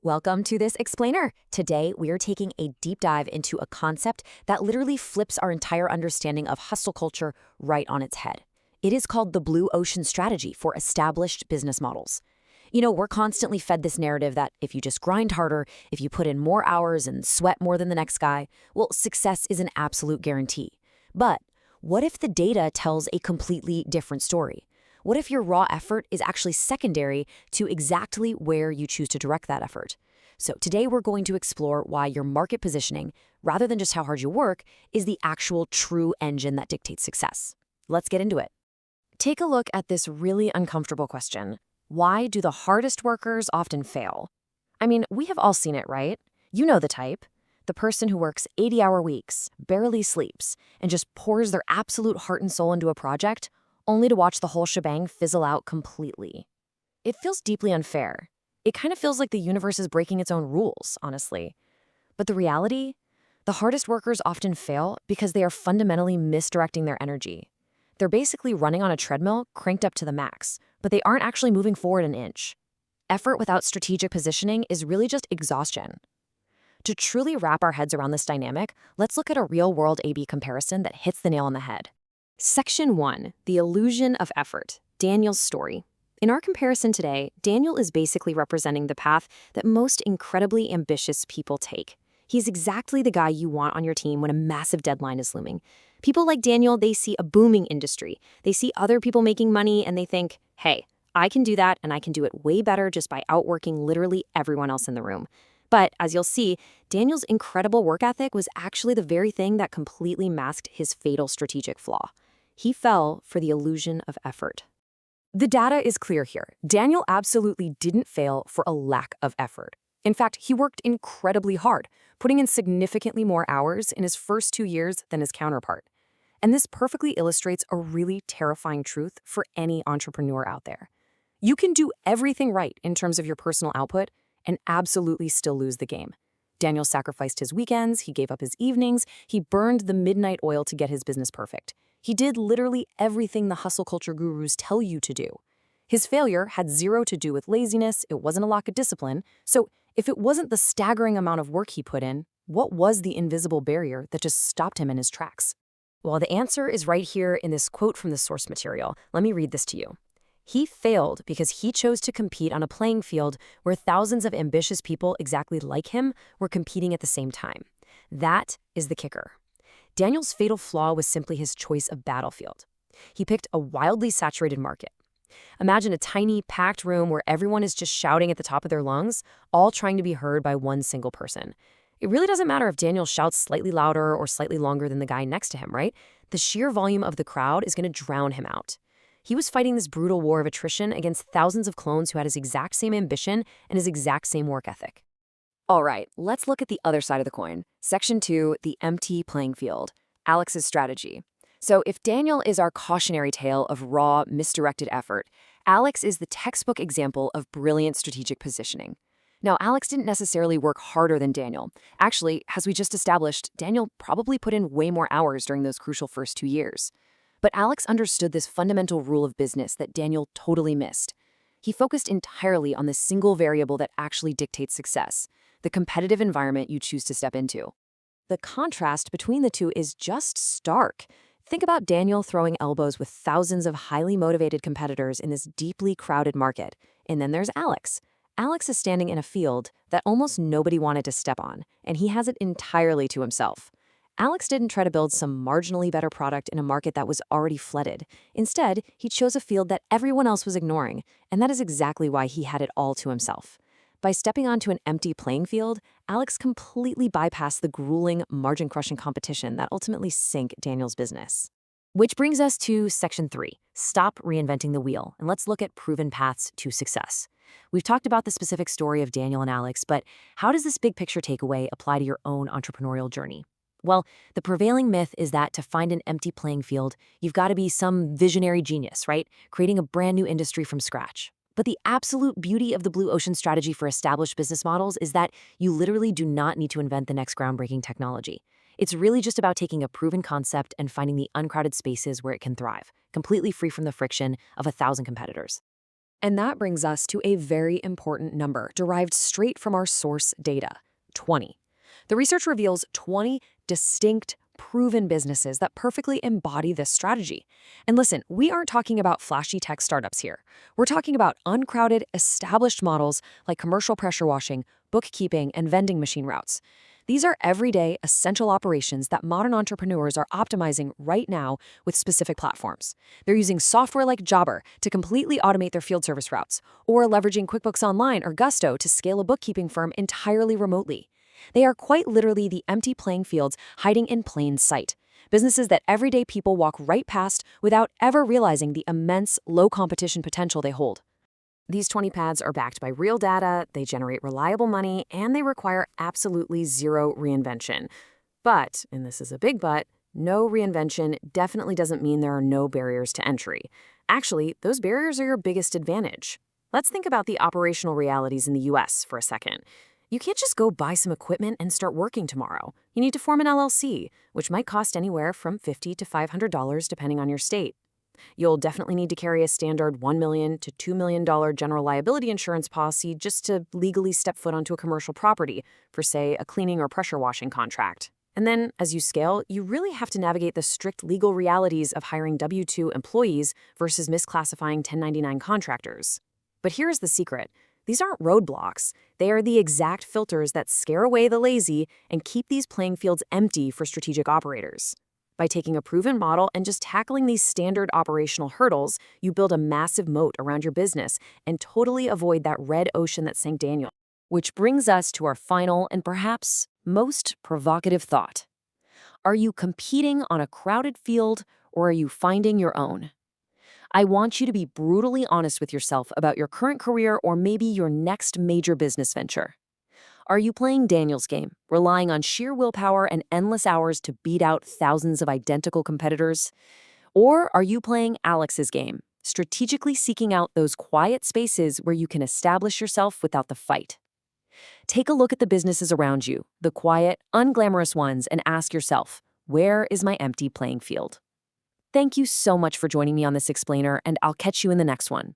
Welcome to this explainer. Today, we are taking a deep dive into a concept that literally flips our entire understanding of hustle culture right on its head. It is called the blue ocean strategy for established business models. We're constantly fed this narrative that if you just grind harder, if you put in more hours and sweat more than the next guy, well, success is an absolute guarantee. But what if the data tells a completely different story? What if your raw effort is actually secondary to exactly where you choose to direct that effort? So today we're going to explore why your market positioning, rather than just how hard you work, is the actual true engine that dictates success. Let's get into it. Take a look at this really uncomfortable question. Why do the hardest workers often fail? I mean, we have all seen it, right? You know the type. The person who works 80-hour weeks, barely sleeps, and just pours their absolute heart and soul into a project, only to watch the whole shebang fizzle out completely. It feels deeply unfair. It kind of feels like the universe is breaking its own rules, honestly. But the reality? The hardest workers often fail because they are fundamentally misdirecting their energy. They're basically running on a treadmill cranked up to the max, but they aren't actually moving forward an inch. Effort without strategic positioning is really just exhaustion. To truly wrap our heads around this dynamic, let's look at a real-world A/B comparison that hits the nail on the head. Section 1, the illusion of effort, Daniel's story. In our comparison today, Daniel is basically representing the path that most incredibly ambitious people take. He's exactly the guy you want on your team when a massive deadline is looming. People like Daniel, they see a booming industry. They see other people making money and they think, hey, I can do that and I can do it way better just by outworking literally everyone else in the room. But as you'll see, Daniel's incredible work ethic was actually the very thing that completely masked his fatal strategic flaw. He fell for the illusion of effort. The data is clear here. Daniel absolutely didn't fail for a lack of effort. In fact, he worked incredibly hard, putting in significantly more hours in his first 2 years than his counterpart. And this perfectly illustrates a really terrifying truth for any entrepreneur out there. You can do everything right in terms of your personal output and absolutely still lose the game. Daniel sacrificed his weekends, he gave up his evenings, he burned the midnight oil to get his business perfect. He did literally everything the hustle culture gurus tell you to do. His failure had zero to do with laziness, it wasn't a lack of discipline, so if it wasn't the staggering amount of work he put in, what was the invisible barrier that just stopped him in his tracks? Well, the answer is right here in this quote from the source material. Let me read this to you. He failed because he chose to compete on a playing field where thousands of ambitious people exactly like him were competing at the same time. That is the kicker. Daniel's fatal flaw was simply his choice of battlefield. He picked a wildly saturated market. Imagine a tiny, packed room where everyone is just shouting at the top of their lungs, all trying to be heard by one single person. It really doesn't matter if Daniel shouts slightly louder or slightly longer than the guy next to him, right? The sheer volume of the crowd is going to drown him out. He was fighting this brutal war of attrition against thousands of clones who had his exact same ambition and his exact same work ethic. All right, let's look at the other side of the coin. Section 2, the empty playing field, Alex's strategy. So if Daniel is our cautionary tale of raw, misdirected effort, Alex is the textbook example of brilliant strategic positioning. Now, Alex didn't necessarily work harder than Daniel. Actually, as we just established, Daniel probably put in way more hours during those crucial first 2 years. But Alex understood this fundamental rule of business that Daniel totally missed. He focused entirely on the single variable that actually dictates success, the competitive environment you choose to step into. The contrast between the two is just stark. Think about Daniel throwing elbows with thousands of highly motivated competitors in this deeply crowded market. And then there's Alex. Alex is standing in a field that almost nobody wanted to step on, and he has it entirely to himself. Alex didn't try to build some marginally better product in a market that was already flooded. Instead, he chose a field that everyone else was ignoring, and that is exactly why he had it all to himself. By stepping onto an empty playing field, Alex completely bypassed the grueling, margin-crushing competition that ultimately sank Daniel's business. Which brings us to Section 3, stop reinventing the wheel, and let's look at proven paths to success. We've talked about the specific story of Daniel and Alex, but how does this big picture takeaway apply to your own entrepreneurial journey? Well, the prevailing myth is that to find an empty playing field, you've got to be some visionary genius, right? Creating a brand new industry from scratch. But the absolute beauty of the blue ocean strategy for established business models is that you literally do not need to invent the next groundbreaking technology. It's really just about taking a proven concept and finding the uncrowded spaces where it can thrive, completely free from the friction of 1,000 competitors. And that brings us to a very important number derived straight from our source data: 20. The research reveals 20 distinct, proven businesses that perfectly embody this strategy. And listen, we aren't talking about flashy tech startups here. We're talking about uncrowded, established models like commercial pressure washing, bookkeeping, and vending machine routes. These are everyday, essential operations that modern entrepreneurs are optimizing right now with specific platforms. They're using software like Jobber to completely automate their field service routes, or leveraging QuickBooks Online or Gusto to scale a bookkeeping firm entirely remotely. They are quite literally the empty playing fields hiding in plain sight. Businesses that everyday people walk right past without ever realizing the immense, low-competition potential they hold. These 20 pads are backed by real data, they generate reliable money, and they require absolutely zero reinvention. But, and this is a big but, no reinvention definitely doesn't mean there are no barriers to entry. Actually, those barriers are your biggest advantage. Let's think about the operational realities in the US for a second. You can't just go buy some equipment and start working tomorrow. You need to form an LLC, which might cost anywhere from $50 to $500 depending on your state. You'll definitely need to carry a standard $1 million to $2 million general liability insurance policy just to legally step foot onto a commercial property for, say, a cleaning or pressure washing contract. And then, as you scale, you really have to navigate the strict legal realities of hiring W-2 employees versus misclassifying 1099 contractors. But here's the secret. These aren't roadblocks. They are the exact filters that scare away the lazy and keep these playing fields empty for strategic operators. By taking a proven model and just tackling these standard operational hurdles, you build a massive moat around your business and totally avoid that red ocean that sank Daniel. Which brings us to our final and perhaps most provocative thought. Are you competing on a crowded field, or are you finding your own? I want you to be brutally honest with yourself about your current career or maybe your next major business venture. Are you playing Daniel's game, relying on sheer willpower and endless hours to beat out thousands of identical competitors? Or are you playing Alex's game, strategically seeking out those quiet spaces where you can establish yourself without the fight? Take a look at the businesses around you, the quiet, unglamorous ones, and ask yourself, where is my empty playing field? Thank you so much for joining me on this explainer, and I'll catch you in the next one.